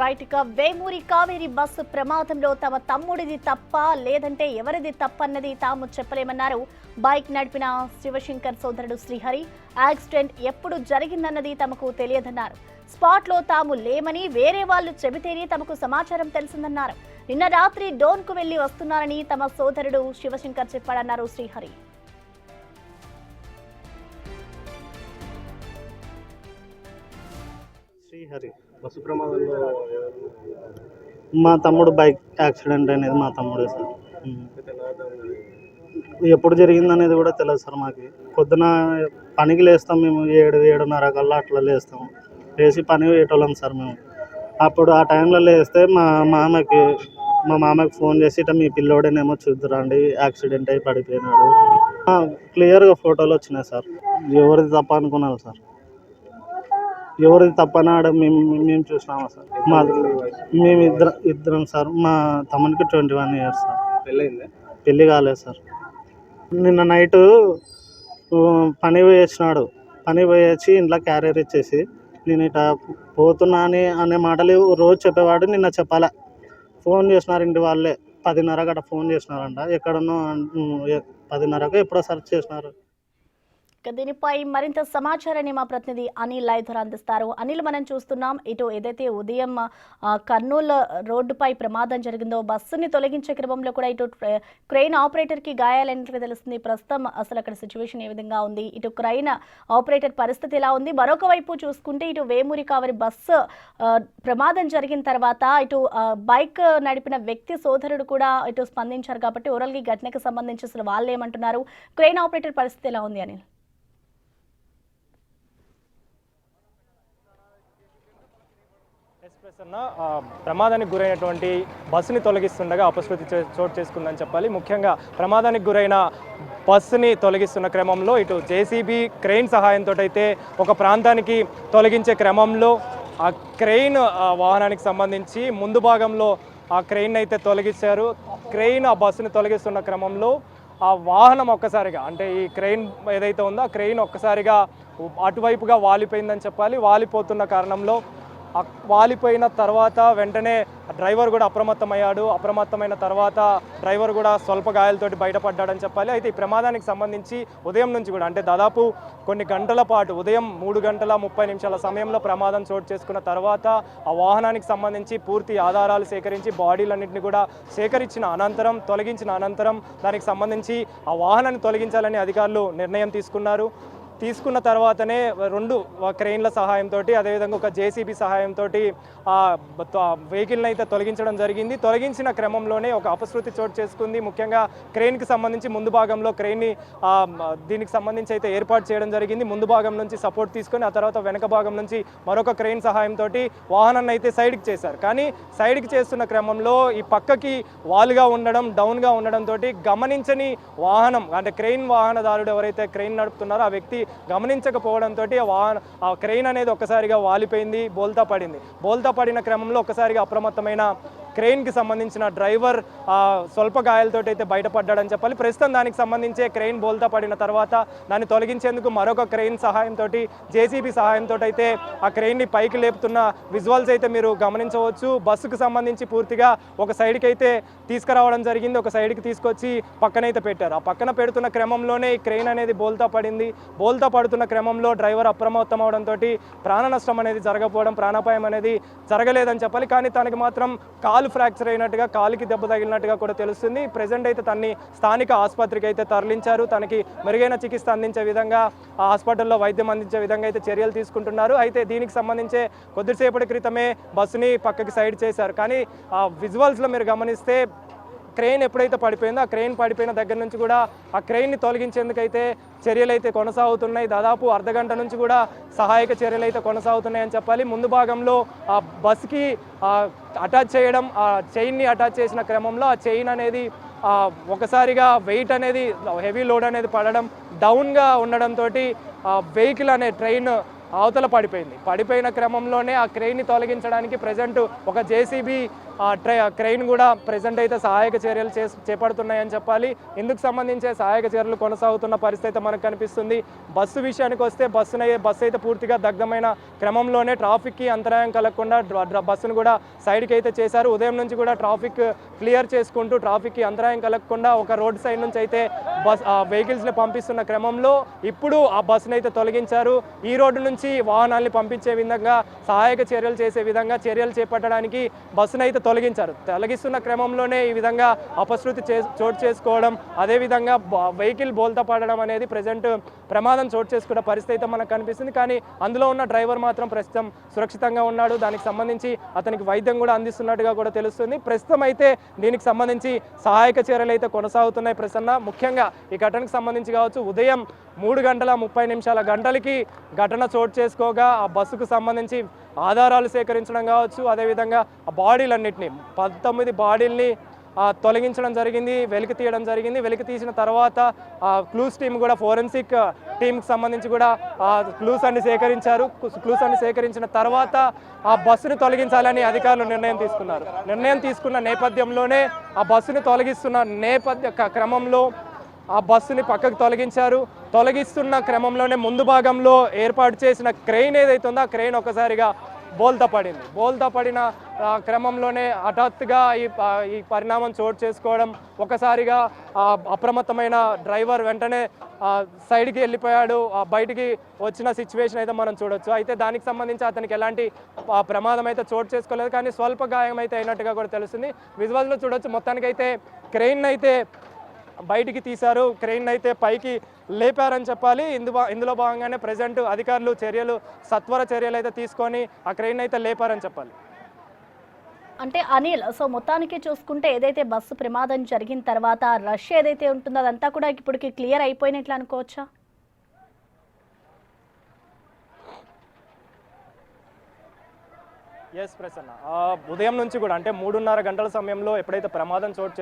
Right గా Vemuri Kaveri bus ప్రమాదంలో తమ తమ్ముడిది తప్ప లేదంటే ఎవరిది తప్పన్నది తాము చెప్పలేమన్నారు బైక్ నడిపిన శివశంకర్ సోదరుడు శ్రీహరి. యాక్సిడెంట్ ఎప్పుడు జరిగిందన్నది తమకు తెలియదన్నారు. స్పాట్ లో తాము లేమని వేరే వాళ్ళు చెబితేనే తమకు సమాచారం తెలిసిందన్నారు. నిన్న రాత్రి డోన్ కు వెళ్లి వస్తున్నారని తమ సోదరుడు శివశంకర్ చెప్పాడన్నారు శ్రీహరి. శ్రీహరి బస్సు ప్రమాదంలో మా తమ్ముడు బైక్ యాక్సిడెంట్ అనేది మా తమ్ముడే సార్. ఎప్పుడు జరిగింది అనేది కూడా తెలియదు సార్. మాకు పొద్దున పనికి లేస్తాం మేము 7-7:30 కల్లా అట్లా లేస్తాం. లేచి పని పోయేటోళ్ళం సార్ మేము. అప్పుడు ఆ టైంలో లేస్తే మా మామకి ఫోన్ చేసి ఇట్లా మీ పిల్లోడేనేమో చూద్దురండి యాక్సిడెంట్ అయి పడిపోయినాడు. క్లియర్గా ఫోటోలు వచ్చినాయి సార్. ఎవరిది తప్ప అనుకున్నాను సార్. ఎవరిది తప్పనాడు మేము చూసినామా సార్. మేము ఇద్దరం సార్. మా తమ్మునికి 21 years సార్. పెళ్ళి కాలేదు సార్. నిన్న నైట్ పని పోయేసినాడు. పని పోయేసి ఇంట్లో క్యారియర్ ఇచ్చేసి నేను ఇట్లా పోతున్నా అనే మాటలు రోజు చెప్పేవాడు. నిన్న చెప్పాలా ఫోన్ చేసినారు ఇంటి వాళ్ళే 10:30 గట్ట ఫోన్ చేసినారంట. ఎక్కడనో 10:30కు ఎప్పుడో సెర్చ్ చేసినారు. దీనిపై మరింత సమాచారాన్ని మా ప్రతినిధి అనిల్ లైవ్ ద్వారా అందిస్తారు. అనిల్, మనం చూస్తున్నాం ఇటు ఏదైతే ఉదయం కర్నూలు రోడ్డుపై ప్రమాదం జరిగిందో బస్సుని తొలగించే క్రమంలో కూడా ఇటు క్రెయిన్ ఆపరేటర్ కి గాయాలైనట్లుగా తెలుస్తుంది. ప్రస్తుతం అసలు అక్కడ సిచ్యువేషన్ ఏ విధంగా ఉంది, ఇటు క్రెయిన్ ఆపరేటర్ పరిస్థితి ఎలా ఉంది? మరొక వైపు చూసుకుంటే ఇటు వేమూరి కావేరి బస్సు ప్రమాదం జరిగిన తర్వాత ఇటు బైక్ నడిపిన వ్యక్తి సోదరుడు కూడా ఇటు స్పందించారు కాబట్టి ఓవరాల్ గా ఘటనకు సంబంధించి అసలు వాళ్ళు ఏమంటున్నారు, క్రెయిన్ ఆపరేటర్ పరిస్థితి ఎలా ఉంది అనిల్? ప్రమాదానికి గురైనటువంటి బస్సుని తొలగిస్తుండగా అపశృతి చోటు చేసుకుందని చెప్పాలి. ముఖ్యంగా ప్రమాదానికి గురైన బస్సుని తొలగిస్తున్న క్రమంలో ఇటు జేసీబీ క్రెయిన్ సహాయంతో అయితే ఒక ప్రాంతానికి తొలగించే క్రమంలో ఆ క్రెయిన్ వాహనానికి సంబంధించి ముందు భాగంలో ఆ క్రెయిన్ అయితే తొలగించారు. క్రెయిన్ ఆ బస్సుని తొలగిస్తున్న క్రమంలో ఆ వాహనం ఒక్కసారిగా అంటే ఈ క్రెయిన్ ఏదైతే ఉందో ఆ క్రెయిన్ ఒక్కసారిగా అటువైపుగా వాలిపోయిందని చెప్పాలి. వాలిపోతున్న కారణంలో వాలిపోయిన తర్వాత వెంటనే డ్రైవర్ కూడా అప్రమత్తమయ్యాడు. అప్రమత్తమైన తర్వాత డ్రైవర్ కూడా స్వల్ప గాయాలతోటి బయటపడ్డాడని చెప్పాలి. అయితే ఈ ప్రమాదానికి సంబంధించి ఉదయం నుంచి కూడా అంటే దాదాపు కొన్ని గంటల పాటు ఉదయం 3:30 సమయంలో ప్రమాదం చోటు చేసుకున్న తర్వాత ఆ వాహనానికి సంబంధించి పూర్తి ఆధారాలు సేకరించి బాడీలన్నింటినీ కూడా సేకరించిన అనంతరం తొలగించిన అనంతరం దానికి సంబంధించి ఆ వాహనాన్ని తొలగించాలని అధికారులు నిర్ణయం తీసుకున్న తర్వాతనే 2 క్రెయిన్ల సహాయంతో అదేవిధంగా ఒక జేసీబీ సహాయంతో ఆ వెహికల్ని అయితే తొలగించడం జరిగింది. తొలగించిన క్రమంలోనే ఒక అపశృతి చోటు చేసుకుంది. ముఖ్యంగా క్రెయిన్కి సంబంధించి ముందు భాగంలో క్రెయిన్ని దీనికి సంబంధించి అయితే ఏర్పాటు చేయడం జరిగింది. ముందు భాగం నుంచి సపోర్ట్ తీసుకొని ఆ తర్వాత వెనక భాగం నుంచి మరొక క్రెయిన్ సహాయంతో వాహనాన్ని అయితే సైడ్కి చేశారు. కానీ సైడ్కి చేస్తున్న క్రమంలో ఈ పక్కకి వాలుగా ఉండడం డౌన్గా ఉండడంతో గమనించని వాహనం అంటే క్రెయిన్ వాహనదారుడు ఎవరైతే క్రెయిన్ నడుపుతున్నారో ఆ వ్యక్తి గమనించకపోవడంతో ఆ క్రెయిన్ అనేది ఒక్కసారిగా వాలిపోయింది, బోల్తా పడిన క్రమంలో ఒక్కసారిగా అప్రమత్తమైన క్రెయిన్కి సంబంధించిన డ్రైవర్ స్వల్ప గాయాలతో అయితే బయటపడ్డాడని చెప్పాలి. ప్రస్తుతం దానికి సంబంధించే క్రెయిన్ బోల్తా పడిన తర్వాత దాన్ని తొలగించేందుకు మరొక క్రెయిన్ సహాయంతో జేసీబీ సహాయంతో అయితే ఆ క్రెయిన్ని పైకి లేపుతున్న విజువల్స్ అయితే మీరు గమనించవచ్చు. బస్సుకు సంబంధించి పూర్తిగా ఒక సైడ్కి అయితే తీసుకురావడం జరిగింది. ఒక సైడ్కి తీసుకొచ్చి పక్కనైతే పెట్టారు. ఆ పక్కన పెడుతున్న క్రమంలోనే ఈ క్రెయిన్ అనేది బోల్తా పడుతున్న క్రమంలో డ్రైవర్ అప్రమత్తం అవడంతో ప్రాణ నష్టం అనేది జరగకపోవడం, ప్రాణాపాయం అనేది జరగలేదని చెప్పాలి. కానీ తనకి మాత్రం కాలు ఫ్రాక్చర్ అయినట్టుగా, కాలుకి దెబ్బ తగిలినట్టుగా కూడా తెలుస్తుంది. ప్రెజెంట్ అయితే తన్ని స్థానిక ఆసుపత్రికి అయితే తరలించారు. తనకి మెరుగైన చికిత్స అందించే విధంగా ఆ హాస్పిటల్లో వైద్యం అందించే విధంగా అయితే చర్యలు తీసుకుంటున్నారు. అయితే దీనికి సంబంధించే కొద్దిసేపటి క్రితమే బస్సుని పక్కకి సైడ్ చేశారు. కానీ ఆ విజువల్స్లో మీరు గమనిస్తే క్రెయిన్ ఎప్పుడైతే పడిపోయిందో ఆ క్రెయిన్ పడిపోయిన దగ్గర నుంచి కూడా ఆ క్రెయిన్ని తొలగించేందుకైతే చర్యలు అయితే కొనసాగుతున్నాయి. దాదాపు అర్ధగంట నుంచి కూడా సహాయక చర్యలు అయితే కొనసాగుతున్నాయని చెప్పాలి. ముందు భాగంలో ఆ బస్కి అటాచ్ చేయడం, ఆ చైన్ని అటాచ్ చేసిన క్రమంలో ఆ చైన్ అనేది ఒకసారిగా వెయిట్ అనేది హెవీ లోడ్ అనేది పడడం, డౌన్గా ఉండడంతో వెహికల్ అనే ట్రైన్ అవతల పడిపోయిన క్రమంలోనే ఆ క్రెయిన్ని తొలగించడానికి ప్రజెంట్ ఒక జేసీబీ క్రెయిన్ కూడా ప్రెజెంట్ అయితే సహాయక చర్యలు చేపడుతున్నాయని చెప్పాలి. ఇందుకు సంబంధించే సహాయక చర్యలు కొనసాగుతున్న పరిస్థితి మనకు కనిపిస్తుంది. బస్సు విషయానికి వస్తే బస్సు అయితే పూర్తిగా దగ్ధమైన క్రమంలోనే ట్రాఫిక్కి అంతరాయం కలగకుండా బస్సును కూడా సైడ్కి అయితే చేశారు. ఉదయం నుంచి కూడా ట్రాఫిక్ క్లియర్ చేసుకుంటూ ట్రాఫిక్కి అంతరాయం కలగకుండా ఒక రోడ్ సైడ్ నుంచి అయితే వెహికల్స్ని పంపిస్తున్న క్రమంలో ఇప్పుడు ఆ బస్సును అయితే తొలగించారు. ఈ రోడ్డు నుంచి వాహనాల్ని పంపించే విధంగా సహాయక చర్యలు చేసే విధంగా చర్యలు చేపట్టడానికి బస్సును అయితే తొలగిస్తున్న క్రమంలోనే ఈ విధంగా అపశృతి చోటు చేసుకోవడం, అదేవిధంగా వెహికల్ బోల్తా పడడం అనేది ప్రజెంట్ ప్రమాదం చోటు చేసుకున్న పరిస్థితి అయితే మనకు కనిపిస్తుంది. కానీ అందులో ఉన్న డ్రైవర్ మాత్రం ప్రస్తుతం సురక్షితంగా ఉన్నాడు. దానికి సంబంధించి అతనికి వైద్యం కూడా అందిస్తున్నట్టుగా కూడా తెలుస్తుంది. ప్రస్తుతం అయితే దీనికి సంబంధించి సహాయక చర్యలు అయితే కొనసాగుతున్నాయి. ప్రసన్న, ముఖ్యంగా ఈ ఘటనకు సంబంధించి కావచ్చు, ఉదయం 3:30 ఘటన చోటు చేసుకోగా ఆ బస్సుకు సంబంధించి ఆధారాలు సేకరించడం కావచ్చు, అదేవిధంగా ఆ బాడీలన్నింటినీ 19 బాడీల్ని తొలగించడం జరిగింది, వెలికి తీయడం జరిగింది. వెలికి తీసిన తర్వాత క్లూస్ టీం కూడా ఫోరెన్సిక్ టీంకి సంబంధించి కూడా క్లూస్ అన్ని సేకరించారు. క్లూస్ అన్ని సేకరించిన తర్వాత ఆ బస్సును తొలగించాలని అధికారులు నిర్ణయం తీసుకున్న నేపథ్యంలోనే ఆ బస్సును తొలగిస్తున్న క్రమంలో ఆ బస్సుని పక్కకు తొలగిస్తున్న క్రమంలోనే ముందు భాగంలో ఏర్పాటు చేసిన క్రెయిన్ ఏదైతే ఉందో ఆ క్రెయిన్ ఒకసారిగా బోల్తా పడిన క్రమంలోనే హఠాత్తుగా ఈ పరిణామం చోటు చేసుకోవడం, ఒకసారిగా అప్రమత్తమైన డ్రైవర్ వెంటనే సైడ్కి వెళ్ళిపోయాడు. బయటికి వచ్చిన సిచ్యువేషన్ అయితే మనం చూడొచ్చు. అయితే దానికి సంబంధించి అతనికి ఎలాంటి ప్రమాదం అయితే చోటు చేసుకోలేదు, కానీ స్వల్ప గాయం అయితే అయినట్టుగా కూడా తెలుస్తుంది. విజువల్స్లో చూడొచ్చు. మొత్తానికైతే క్రెయిన్ అయితే బయటికి తీశారు, క్రెయిన్ అయితే పైకి లేపారని చెప్పాలి. ఇందులో భాగంగానే ప్రజెంట్ అధికారులు సత్వర చర్యలు అయితే తీసుకొని ఆ క్రెయిన్ అయితే లేపారని చెప్పాలి. అంటే అనిల్, సో మొత్తానికి చూసుకుంటే ఏదైతే బస్సు ప్రమాదం జరిగిన తర్వాత రష్ ఏదైతే ఉంటుందో అదంతా కూడా ఇప్పటికి క్లియర్ అయిపోయినట్లు అనుకోవచ్చా? ఎస్ ప్రసన్న, ఉదయం నుంచి కూడా అంటే 3:30 గంటల సమయంలో ఎప్పుడైతే ప్రమాదం చోటు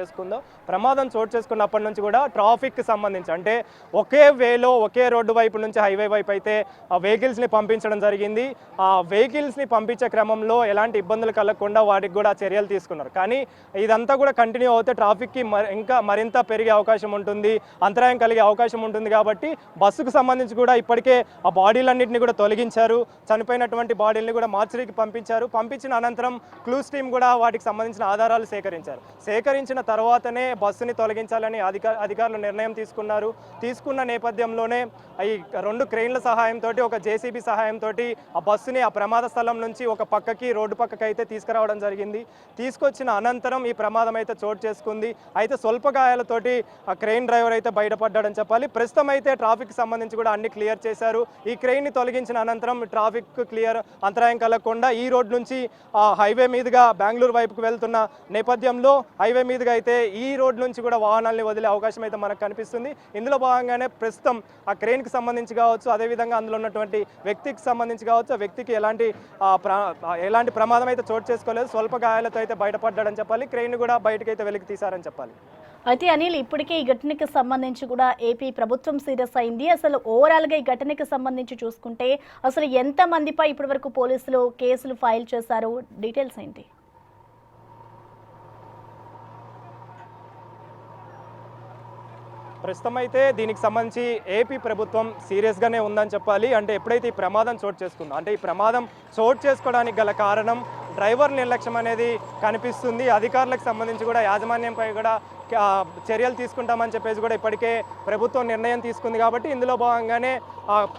చేసుకున్నప్పటి నుంచి కూడా ట్రాఫిక్కి సంబంధించి అంటే ఒకే వేలో ఒకే రోడ్డు వైపు నుంచి హైవే వైపు అయితే ఆ వెహికల్స్ని పంపించడం జరిగింది. ఆ వెహికల్స్ని పంపించే క్రమంలో ఎలాంటి ఇబ్బందులు కలగకుండా వాటికి కూడా చర్యలు తీసుకున్నారు. కానీ ఇదంతా కూడా కంటిన్యూ అవుతే ట్రాఫిక్కి మరింత పెరిగే అవకాశం ఉంటుంది, అంతరాయం కలిగే అవకాశం ఉంటుంది. కాబట్టి బస్సుకు సంబంధించి కూడా ఇప్పటికే ఆ బాడీలన్నింటినీ కూడా తొలగించారు. చనిపోయినటువంటి బాడీలని కూడా మార్చరీకి పంపించిన అనంతరం క్లూస్ టీం కూడా వాటికి సంబంధించిన ఆధారాలు సేకరించిన తర్వాతనే బస్సుని తొలగించాలని అధికారులు నిర్ణయం తీసుకున్న నేపథ్యంలోనే ఈ 2 క్రెయిన్ల సహాయంతో ఒక జేసీబీ సహాయంతో ఆ బస్సుని ఆ ప్రమాద స్థలం నుంచి ఒక రోడ్డు పక్కకి అయితే తీసుకురావడం జరిగింది. తీసుకొచ్చిన అనంతరం ఈ ప్రమాదం అయితే చోటు చేసుకుంది. అయితే స్వల్ప గాయాలతోటి ఆ క్రెయిన్ డ్రైవర్ అయితే బయటపడ్డాడని చెప్పాలి. ప్రస్తుతం అయితే ట్రాఫిక్ సంబంధించి కూడా అన్ని క్లియర్ చేశారు. ఈ క్రెయిన్ని తొలగించిన అనంతరం ట్రాఫిక్ క్లియర్, అంతరాయం కలగకుండా ఈ రోడ్ నుంచి హైవే మీదుగా బెంగళూరు వైపుకు వెళ్తున్న నేపథ్యంలో హైవే మీదుగా అయితే ఈ రోడ్ నుంచి కూడా వాహనాలని వదిలే అవకాశం అయితే మనకు కనిపిస్తుంది. ఇందులో భాగంగానే ప్రస్తుతం ఆ క్రెయిన్కి సంబంధించి కావచ్చు, అదేవిధంగా అందులో ఉన్నటువంటి వ్యక్తికి సంబంధించి కావచ్చు, ఆ వ్యక్తికి ఎలాంటి ప్రమాదం అయితే చోటు చేసుకోలేదు, స్వల్ప గాయాలతో అయితే బయటపడ్డాడని చెప్పాలి. క్రెయిన్ కూడా బయటకైతే వెలికి తీశారని చెప్పాలి. అయితే అనిల్, ఇప్పటికే ఈ ఘటనకి సంబంధించి కూడా ఏపీ ప్రభుత్వం సీరియస్ అయింది. అసలు ఓవరాల్గా ఈ ఘటనకి సంబంధించి చూసుకుంటే అసలు ఎంత మందిపై ఇప్పటివరకు పోలీసులు కేసులు ఫైల్ చేశారు, డీటెయిల్స్ ఏంటి? ప్రస్తుతం అయితే దీనికి సంబంధించి ఏపీ ప్రభుత్వం సీరియస్గానే ఉందని చెప్పాలి. అంటే ఎప్పుడైతే ఈ ప్రమాదం చోటు చేసుకుందో, అంటే ఈ ప్రమాదం చోటు చేసుకోవడానికి గల కారణం డ్రైవర్ నిర్లక్ష్యం అనేది కనిపిస్తుంది. అధికారులకు సంబంధించి కూడా యాజమాన్యంపై కూడా చర్యలు తీసుకుంటామని చెప్పేసి కూడా ఇప్పటికే ప్రభుత్వం నిర్ణయం తీసుకుంది. కాబట్టి ఇందులో భాగంగానే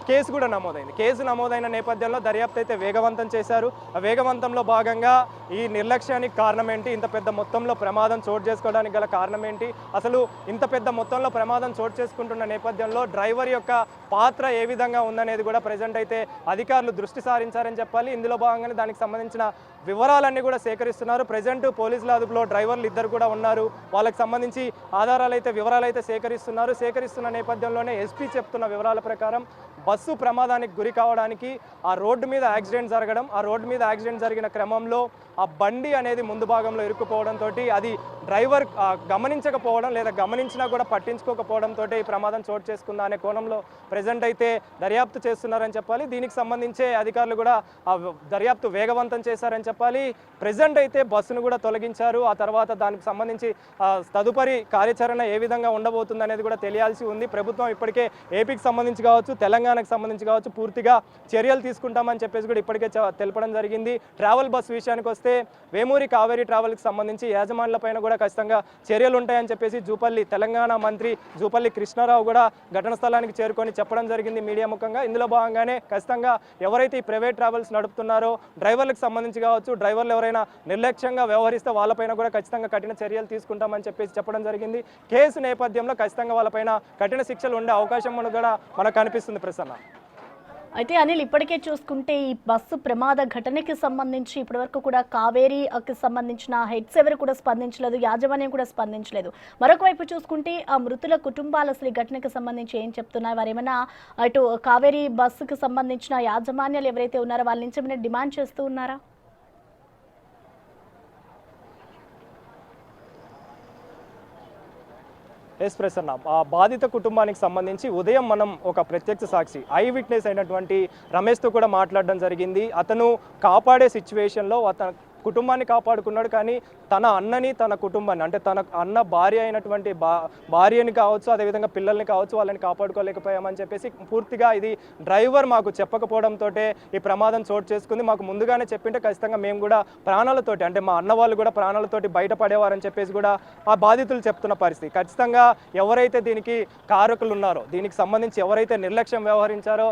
కేసు కూడా నమోదైంది. కేసు నమోదైన నేపథ్యంలో దర్యాప్తు అయితే వేగవంతం చేశారు. ఆ వేగవంతంలో భాగంగా ఈ నిర్లక్ష్యానికి కారణం ఏంటి, ఇంత పెద్ద మొత్తంలో ప్రమాదం చోటు చేసుకోవడానికి గల కారణం ఏంటి, అసలు ఇంత పెద్ద మొత్తంలో ప్రమాదం చోటు చేసుకుంటున్న నేపథ్యంలో డ్రైవర్ యొక్క పాత్ర ఏ విధంగా ఉందనేది కూడా ప్రజెంట్ అయితే అధికారులు దృష్టి సారించారని చెప్పాలి. ఇందులో భాగంగానే దానికి సంబంధించిన వివరాలన్నీ కూడా సేకరిస్తున్నారు. ప్రజెంట్ పోలీసుల అదుపులో డ్రైవర్లు 2 కూడా ఉన్నారు. వాళ్ళకి సంబంధించి వివరాలు అయితే సేకరిస్తున్న నేపథ్యంలోనే ఎస్పీ చెప్తున్న వివరాల ప్రకారం బస్సు ప్రమాదానికి గురి కావడానికి ఆ రోడ్డు మీద యాక్సిడెంట్ జరిగిన క్రమంలో ఆ బండి అనేది ముందు భాగంలో ఇరుక్కుపోవడంతో అది డ్రైవర్ గమనించకపోవడం లేదా గమనించినా కూడా పట్టించుకోకపోవడంతో ఈ ప్రమాదం చోటు చేసుకుందా అనే కోణంలో ప్రజెంట్ అయితే దర్యాప్తు చేస్తున్నారని చెప్పాలి. దీనికి సంబంధించే అధికారులు కూడా దర్యాప్తు వేగవంతం చేశారని చెప్పాలి. ప్రజెంట్ అయితే బస్సును కూడా తొలగించారు. ఆ తర్వాత దానికి సంబంధించి తదుపరి కార్యాచరణ ఏ విధంగా ఉండబోతుంది అనేది కూడా తెలియాల్సి ఉంది. ప్రభుత్వం ఇప్పటికే ఏపీకి సంబంధించి కావచ్చు, తెలంగాణకు సంబంధించి కావచ్చు పూర్తిగా చర్యలు తీసుకుంటామని చెప్పేసి కూడా ఇప్పటికే తెలపడం జరిగింది. ట్రావెల్ బస్ విషయానికి వస్తే వేమూరి కావేరీ ట్రావెల్కి సంబంధించి యాజమాన్యులపైన కూడా ఖచ్చితంగా చర్యలు ఉంటాయని చెప్పేసి తెలంగాణ మంత్రి జూపల్లి కృష్ణారావు కూడా ఘటన స్థలానికి చేరుకొని చెప్పడం జరిగింది మీడియా ముఖంగా. ఇందులో భాగంగానే ఖచ్చితంగా ఎవరైతే ఈ ప్రైవేట్ ట్రావెల్స్ నడుపుతున్నారో డ్రైవర్లకు సంబంధించి కావచ్చు, డ్రైవర్లు ఎవరైనా నిర్లక్ష్యంగా వ్యవహరిస్తే వాళ్ళపైన కూడా ఖచ్చితంగా కఠిన చర్యలు తీసుకుంటామని చెప్పేసి చెప్పడం జరిగింది. కేసు నేపథ్యంలో ఖచ్చితంగా వాళ్ళపైన కఠిన శిక్షలు ఉండే అవకాశం కూడా మనకు కనిపిస్తుంది ప్రసన్న. అయితే అనిల్, ఇప్పటికే చూసుకుంటే ఈ బస్సు ప్రమాద ఘటనకి సంబంధించి ఇప్పటివరకు కూడా కావేరీకి సంబంధించిన హెడ్స్ ఎవరు కూడా స్పందించలేదు, యాజమాన్యం కూడా స్పందించలేదు. మరొక వైపు చూసుకుంటే ఆ మృతుల కుటుంబాలు అసలు ఈ ఘటనకి సంబంధించి ఏం చెప్తున్నాయి? వారు ఏమైనా అటు కావేరీ బస్సుకు సంబంధించిన యాజమాన్యాలు ఎవరైతే ఉన్నారో వాళ్ళ నుంచి ఏమైనా డిమాండ్ చేస్తూ ఉన్నారా? ఎస్ ప్రసన్న, ఆ బాధిత కుటుంబానికి సంబంధించి ఉదయం మనం ఒక ప్రత్యక్ష సాక్షి ఐ విట్నెస్ అయినటువంటి రమేష్తో కూడా మాట్లాడడం జరిగింది. అతను కాపాడే సిచ్యువేషన్లో కుటుంబాన్ని కాపాడుకున్నాడు, కానీ తన అన్నని తన కుటుంబాన్ని అంటే తన అన్న భార్య అయినటువంటి భార్యని కావచ్చు, అదేవిధంగా పిల్లల్ని కావచ్చు, వాళ్ళని కాపాడుకోలేకపోయామని చెప్పేసి పూర్తిగా ఇది డ్రైవర్ మాకు చెప్పకపోవడంతో ఈ ప్రమాదం చోటు చేసుకుంది. మాకు ముందుగానే చెప్పింటే ఖచ్చితంగా మేము కూడా ప్రాణాలతోటి అంటే మా అన్న వాళ్ళు కూడా ప్రాణాలతోటి బయటపడేవారని చెప్పేసి కూడా ఆ బాధితులు చెప్తున్న పరిస్థితి. ఖచ్చితంగా ఎవరైతే దీనికి కారకులు ఉన్నారో, దీనికి సంబంధించి ఎవరైతే నిర్లక్ష్యం వ్యవహరించారో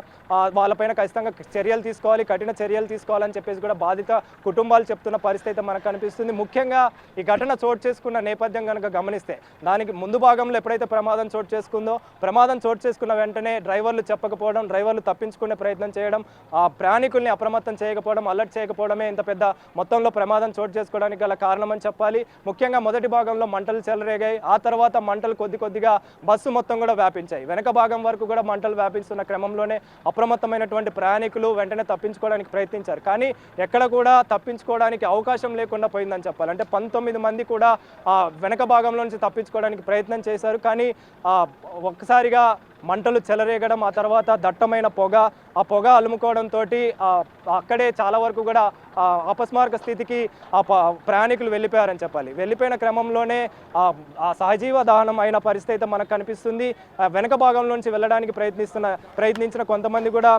వాళ్ళపైన ఖచ్చితంగా చర్యలు తీసుకోవాలి, కఠిన చర్యలు తీసుకోవాలని చెప్పేసి కూడా బాధిత కుటుంబాలు చెప్తున్న పరిస్థితి మనకు కనిపిస్తుంది. ముఖ్యంగా ఈ ఘటన చోటు చేసుకున్న నేపథ్యం కనుక గమనిస్తే దానికి ముందు భాగంలో ఎప్పుడైతే ప్రమాదం చోటు చేసుకున్న వెంటనే డ్రైవర్లు చెప్పకపోవడం, డ్రైవర్లు తప్పించుకునే ప్రయత్నం చేయడం, ఆ ప్రయాణికుల్ని అప్రమత్తం చేయకపోవడం, అలర్ట్ చేయకపోవడమే ఇంత పెద్ద మొత్తంలో ప్రమాదం చోటు చేసుకోవడానికి గల కారణమని చెప్పాలి. ముఖ్యంగా మొదటి భాగంలో మంటలు చెలరేగాయి, ఆ తర్వాత మంటలు కొద్దిగా బస్సు మొత్తం కూడా వ్యాపించాయి. వెనక భాగం వరకు కూడా మంటలు వ్యాపిస్తున్న క్రమంలోనే అప్రమత్తమైనటువంటి ప్రయాణికులు వెంటనే తప్పించుకోవడానికి ప్రయత్నించారు. కానీ ఎక్కడ కూడా తప్పించుకోవడానికి అవకాశం లేకుండా పోయిందని చెప్పాలి. అంటే 19 మంది కూడా వెనక భాగంలో నుంచి తప్పించుకోవడానికి ప్రయత్నం చేశారు. కానీ ఒక్కసారిగా మంటలు చెలరేగడం, ఆ తర్వాత దట్టమైన ఆ పొగ అలుముకోవడంతో అక్కడే చాలా వరకు కూడా అపస్మారక స్థితికి ప్రయాణికులు వెళ్ళిపోయారని చెప్పాలి. వెళ్ళిపోయిన క్రమంలోనే ఆ సహజీవ దహనం అయిన పరిస్థితి అయితే మనకు కనిపిస్తుంది. వెనక భాగంలోంచి వెళ్ళడానికి ప్రయత్నించిన కొంతమంది కూడా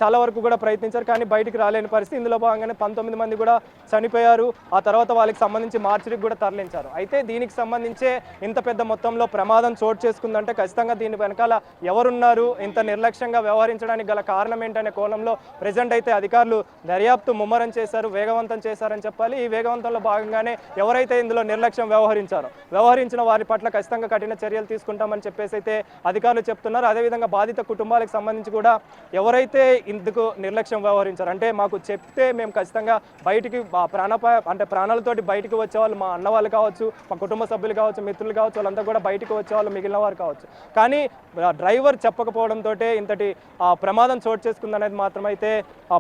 చాలా వరకు కూడా ప్రయత్నించారు, కానీ బయటికి రాలేని పరిస్థితి. ఇందులో భాగంగానే 19 మంది కూడా చనిపోయారు. ఆ తర్వాత వాళ్ళకి సంబంధించి మార్చిరికి కూడా తరలించారు. అయితే దీనికి సంబంధించే ఇంత పెద్ద మొత్తంలో ప్రమాదం చోటు చేసుకుందంటే ఖచ్చితంగా దీని వెనకాల ఎవరున్నారు, ఇంత నిర్లక్ష్యంగా వ్యవహరించడానికి గల కారణం ఏంటనే కోణంలో ప్రజెంట్ అయితే అధికారులు దర్యాప్తు ముమ్మరం చేశారు, వేగవంతం చేశారని చెప్పాలి. ఈ వేగవంతంలో భాగంగానే ఎవరైతే ఇందులో నిర్లక్ష్యం వ్యవహరించిన వారి పట్ల ఖచ్చితంగా కఠిన చర్యలు తీసుకుంటామని చెప్పేసి అయితే అధికారులు చెప్తున్నారు. అదేవిధంగా బాధిత కుటుంబాలకు సంబంధించి కూడా ఎవరైతే ఇందుకు నిర్లక్ష్యం వ్యవహరించారు అంటే మాకు చెప్తే మేము ఖచ్చితంగా బయటికి ప్రాణాలతోటి బయటికి వచ్చేవాళ్ళు, మా అన్న వాళ్ళు కావచ్చు, మా కుటుంబ సభ్యులు కావచ్చు, మిత్రులు కావచ్చు, వాళ్ళంతా కూడా బయటికి వచ్చేవాళ్ళు, మిగిలిన వారు కావచ్చు. కానీ డ్రైవర్ చెప్పకపోవడంతో ఇంతటి ప్రమాదం చోటు చేసుకుందనేది మాత్రమైతే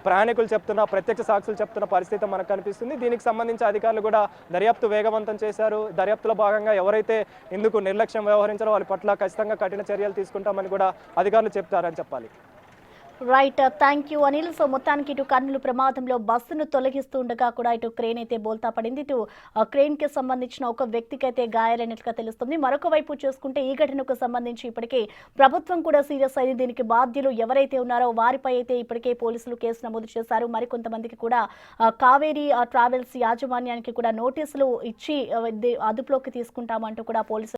ప్రయాణికులు చెప్తున్న, ప్రత్యక్ష సాక్షులు చెప్తున్న పరిస్థితి మనకు కనిపిస్తుంది. దీనికి సంబంధించి అధికారులు కూడా దర్యాప్తు వేగవంతం చేశారు. దర్యాప్తులో భాగంగా ఎవరైతే ఇందుకు నిర్లక్ష్యం వ్యవహరించారో వాళ్ళ పట్ల ఖచ్చితంగా కఠిన చర్యలు తీసుకుంటామని కూడా అధికారులు చెప్తారని చెప్పాలి. Right, thank you Anil. So మొత్తానికి ఇటు కర్నూలు ప్రమాదంలో బస్సును తొలగిస్తూ ఉండగా కూడా ఇటు క్రేన్ అయితే బోల్తా పడింది. ఇటు క్రేన్కి సంబంధించిన ఒక వ్యక్తికి అయితే గాయాలైనట్లుగా తెలుస్తుంది. మరొక వైపు చూసుకుంటే ఈ ఘటనకు సంబంధించి ఇప్పటికే ప్రభుత్వం కూడా సీరియస్ అయింది. దీనికి బాధ్యులు ఎవరైతే ఉన్నారో వారిపై అయితే ఇప్పటికే పోలీసులు కేసు నమోదు చేశారు. మరికొంతమందికి కూడా కావేరీ ట్రావెల్స్ యాజమాన్యానికి కూడా నోటీసులు ఇచ్చి అదుపులోకి తీసుకుంటామంటూ కూడా పోలీసులు